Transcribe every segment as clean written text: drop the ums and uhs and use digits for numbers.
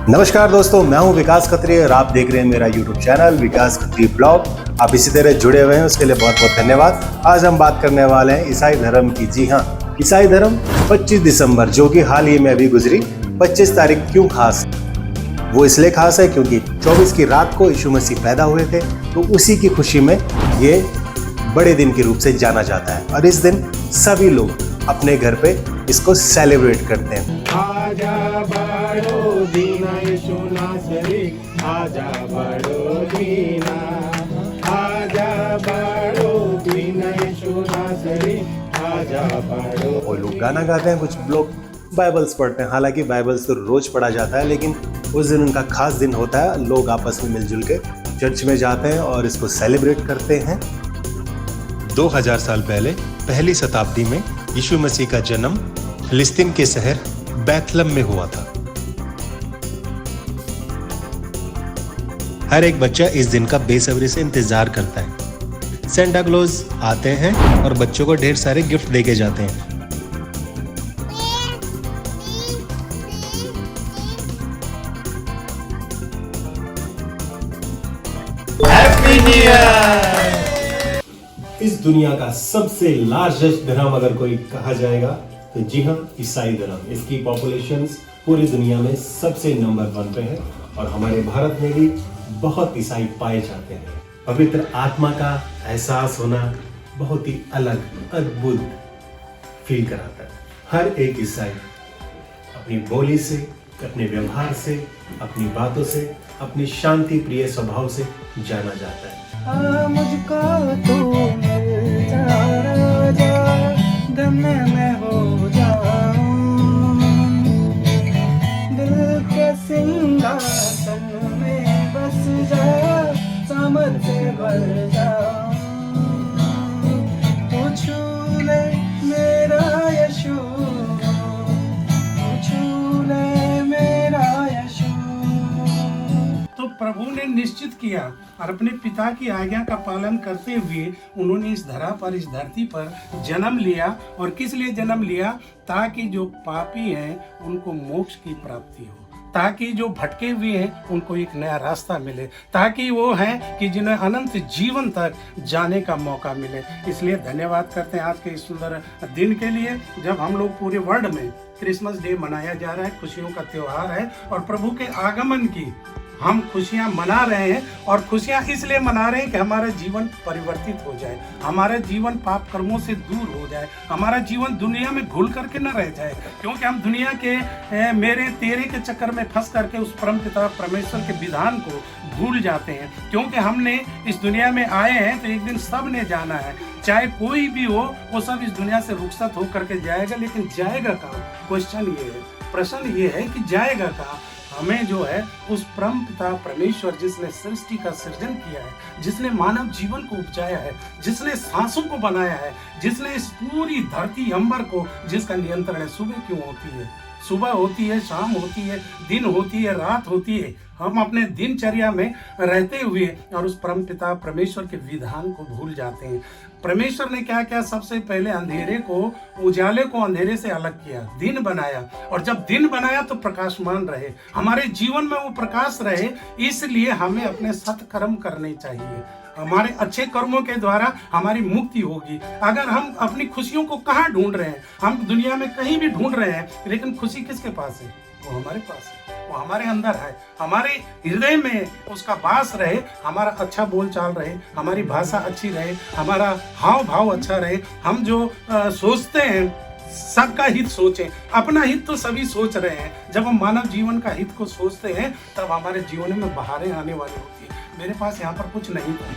नमस्कार दोस्तों, मैं हूं विकास खत्री और आप देख रहे हैं मेरा YouTube चैनल विकास खत्री ब्लॉग। आप इसी तरह जुड़े हुए हैं, उसके लिए बहुत बहुत धन्यवाद। आज हम बात करने वाले हैं ईसाई धर्म की। जी हाँ, ईसाई धर्म 25 दिसंबर जो कि हाल ही में अभी गुजरी 25 तारीख क्यों खास है? वो इसलिए खास है क्योंकि 24 की रात को यीशु मसीह पैदा हुए थे, तो उसी की खुशी में ये बड़े दिन के रूप से जाना जाता है और इस दिन सभी लोग अपने घर पे इसको सेलिब्रेट करते हैं। आजा बड़ो दीना यीशु नासरी, आजा बड़ो दीना, आजा बड़ो दीना यीशु नासरी, आजा बड़ो। कोई लोग गाना गाते हैं, कुछ लोग बाइबल्स पढ़ते हैं। हालांकि बाइबल्स तो रोज पढ़ा जाता है, लेकिन उस दिन उनका खास दिन होता है। लोग आपस में मिलजुल के चर्च में जाते हैं और इसको सेलिब्रेट करते हैं। 2000 साल पहले पहली शताब्दी में यीशु मसीह का जन्म फिलिस्तीन के शहर बैथलहम में हुआ था। हर एक बच्चा इस दिन का बेसब्री से इंतजार करता है। सेंटा क्लॉज आते हैं और बच्चों को ढेर सारे गिफ्ट देके जाते हैं। Happy new year. इस दुनिया का सबसे लार्जेस्ट धर्म अगर कोई कहा जाएगा तो जी हाँ, ईसाई धर्म। इसकी पॉपुलेशंस पूरी दुनिया में सबसे नंबर 1 पे है और हमारे भारत में भी बहुत ईसाई पाए जाते हैं। पवित्र आत्मा का एहसास होना बहुत ही अलग अद्भुत फील कराता है। हर एक ईसाई अपनी बोली से, अपने व्यवहार से, अपनी बातों से, अपनी शांति प्रिय स्वभाव से जाना जाता है। मुझको तू मिल जा राजा, गम में हो जाऊं, दिल के सिंहासन में बस जा, सामत से भर जाऊं, तू छू ले मेरा यीशु, तू छू ले मेरा यीशु। तो प्रभु ने निश्चित किया और अपने पिता की आज्ञा का पालन करते हुए उन्होंने इस धरा पर, इस धरती पर जन्म लिया। और किस लिए जन्म लिया? ताकि जो पापी हैं उनको मोक्ष की प्राप्ति हो, ताकि जो भटके हुए हैं उनको एक नया रास्ता मिले, ताकि वो हैं कि जिन्हें अनंत जीवन तक जाने का मौका मिले। इसलिए धन्यवाद करते हैं आज के इस सुंदर दिन के लिए, जब हम लोग पूरे वर्ल्ड में क्रिसमस डे मनाया जा रहा है। खुशियों का त्योहार है और प्रभु के आगमन की हम खुशियां मना रहे हैं। और खुशियां इसलिए मना रहे हैं कि हमारा जीवन परिवर्तित हो जाए, हमारा जीवन पाप कर्मों से दूर हो जाए, हमारा जीवन दुनिया में घुल करके न रह जाए। क्योंकि हम दुनिया के मेरे तेरे के चक्कर में फंस करके उस परमपिता परमेश्वर के विधान को भूल जाते हैं। क्योंकि हमने इस दुनिया में आए हैं तो एक दिन सब ने जाना है, चाहे कोई भी हो, वो सब इस दुनिया से रुखसत हो करके जाएगा। लेकिन जाएगा कहाँ? क्वेश्चन ये है, प्रश्न ये है कि जाएगा कहाँ? हमें जो है उस परम पिता परमेश्वर जिसने सृष्टि का सृजन किया है, जिसने मानव जीवन को उपजाया है, जिसने सांसों को बनाया है, जिसने इस पूरी धरती अंबर को, जिसका नियंत्रण है। सुबह क्यों होती है? सुबह होती है, शाम होती है, दिन होती है, रात होती है। हम अपने दिनचर्या में रहते हुए और उस परम पिता परमेश्वर के विधान को भूल जाते हैं। परमेश्वर ने क्या किया? सबसे पहले अंधेरे को, उजाले को अंधेरे से अलग किया, दिन बनाया। और जब दिन बनाया तो प्रकाशमान रहे, हमारे जीवन में वो प्रकाश रहे। इसलिए हमें अपने सत्कर्म करने चाहिए। हमारे अच्छे कर्मों के द्वारा हमारी मुक्ति होगी। अगर हम अपनी खुशियों को कहाँ ढूंढ रहे हैं? हम दुनिया में कहीं भी ढूंढ रहे हैं, लेकिन खुशी किसके पास है? वो हमारे पास है, वो हमारे अंदर है। हमारे हृदय में उसका वास रहे, हमारा अच्छा बोलचाल रहे, हमारी भाषा अच्छी रहे, हमारा हाव भाव अच्छा रहे। हम जो सोचते हैं सबका हित सोचें। अपना हित तो सभी सोच रहे हैं। जब हम मानव जीवन का हित को सोचते हैं तब हमारे जीवन में बहारें आने वाली होती है। मेरे पास यहाँ पर कुछ नहीं था,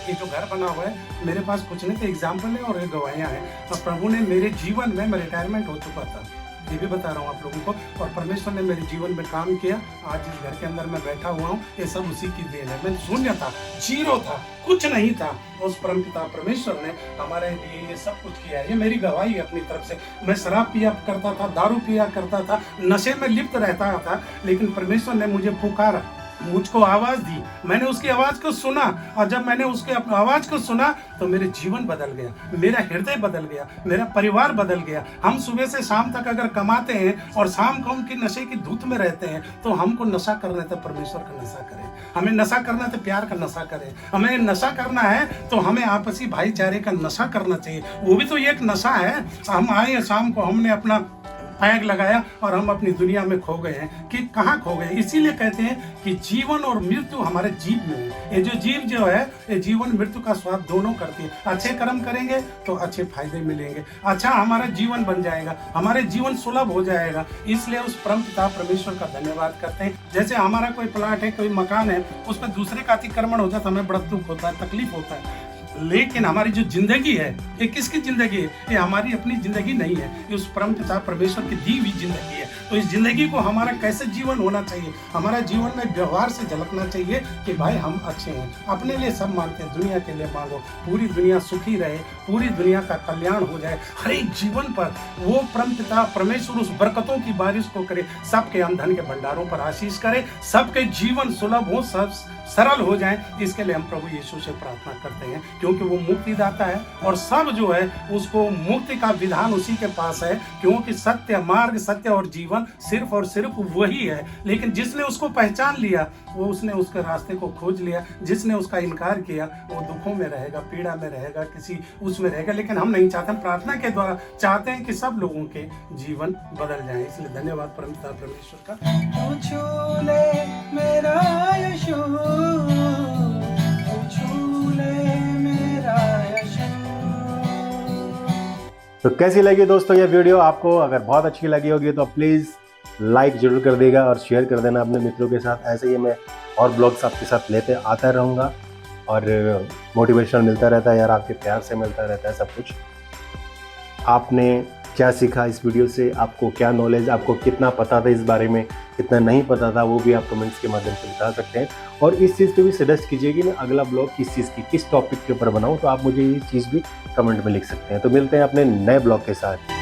ये जो घर बना हुआ है, मेरे पास कुछ नहीं था। एग्जाम्पल है और ये गवाहियाँ हैं। और प्रभु ने मेरे जीवन में, मैं रिटायरमेंट हो चुका था, ये भी बता रहा हूँ आप लोगों को, और परमेश्वर ने मेरे जीवन में काम किया। आज जिस घर के अंदर मैं बैठा हुआ हूँ, ये सब उसी की देन है। मैं शून्य था, जीरो था, कुछ नहीं था। उस परमपिता परमेश्वर ने हमारे लिए ये सब कुछ किया है। ये मेरी गवाही है अपनी तरफ से। मैं शराब पिया करता था, दारू पिया करता था, नशे में लिप्त रहता था, लेकिन परमेश्वर ने मुझे पुकारा मुझको आवाज दी, मैंने उसकी आवाज को सुना, और जब मैंने उसके आवाज को सुना तो मेरे जीवन बदल गया, मेरा हृदय बदल गया, मेरा परिवार बदल गया। हम सुबह से शाम तक अगर कमाते हैं और शाम को उनकी नशे की धूत में रहते हैं, तो हमको नशा करना है तो परमेश्वर का नशा करें, हमें नशा करना है तो प्यार का नशा करें, हमें नशा करना है तो हमें आपसी भाईचारे का नशा करना चाहिए। वो भी तो एक नशा है। हम आए शाम को, हमने अपना पैग लगाया और हम अपनी दुनिया में खो गए हैं कि कहाँ खो गए। इसीलिए कहते हैं कि जीवन और मृत्यु हमारे जीव में है। ये जो जीव जो है, ये जीवन मृत्यु का स्वाद दोनों करती है। अच्छे कर्म करेंगे तो अच्छे फायदे मिलेंगे, अच्छा हमारा जीवन बन जाएगा, हमारे जीवन सुलभ हो जाएगा। इसलिए उस परम पिता परमेश्वर का धन्यवाद करते हैं। जैसे हमारा कोई प्लाट है, कोई मकान है, उस पर दूसरे का अतिक्रमण हो जाता है, हमें बड़ा दुख होता है, तकलीफ होता है। लेकिन हमारी जो जिंदगी है, ये किसकी जिंदगी है? ये हमारी अपनी जिंदगी नहीं है, ये उस परम पिता परमेश्वर की दी हुई जिंदगी है। तो इस जिंदगी को हमारा कैसे जीवन होना चाहिए? हमारा जीवन में व्यवहार से झलकना चाहिए कि भाई हम अच्छे हैं, अपने लिए सब मांगते हैं, दुनिया के लिए मांगो, पूरी दुनिया सुखी रहे, पूरी दुनिया का कल्याण हो जाए, हर एक जीवन पर वो परम पिता परमेश्वर उस बरकतों की बारिश को करे, सबके धन के भंडारों पर आशीष करे, सबके जीवन सुलभ हो, सब सरल हो जाए। इसके लिए हम प्रभु यीशु से प्रार्थना करते हैं, क्योंकि वो मुक्तिदाता है और सब जो है उसको मुक्ति का विधान उसी के पास है, क्योंकि सत्य मार्ग, सत्य और जीवन सिर्फ और सिर्फ वही है। लेकिन जिसने उसको पहचान लिया, वो उसने उसके रास्ते को खोज लिया। जिसने उसका इनकार किया वो दुखों में रहेगा, पीड़ा में रहेगा, किसी उसमें रहेगा। लेकिन हम नहीं चाहते, हम प्रार्थना के द्वारा चाहते हैं कि सब लोगों के जीवन बदल जाए। इसलिए धन्यवाद परम पिता परमेश्वर का। तू छू ले मेरा यीशु, तू छू ले मेरा यीशु। तो कैसी लगी दोस्तों ये वीडियो? आपको अगर बहुत अच्छी लगी होगी तो प्लीज़ लाइक जरूर कर देगा और शेयर कर देना अपने मित्रों के साथ। ऐसे ही मैं और ब्लॉग्स आपके साथ लेते आता रहूँगा और मोटिवेशन मिलता रहता है यार, आपके प्यार से मिलता रहता है सब कुछ। आपने क्या सीखा इस वीडियो से, आपको क्या नॉलेज, आपको कितना पता था इस बारे में, कितना नहीं पता था, वो भी आप कमेंट्स के माध्यम से बता सकते हैं। और इस चीज़ को भी सजेस्ट कीजिए कि मैं अगला ब्लॉग किस चीज़ की, किस टॉपिक के ऊपर बनाऊं, तो आप मुझे ये चीज़ भी कमेंट में लिख सकते हैं। तो मिलते हैं अपने नए ब्लॉग के साथ।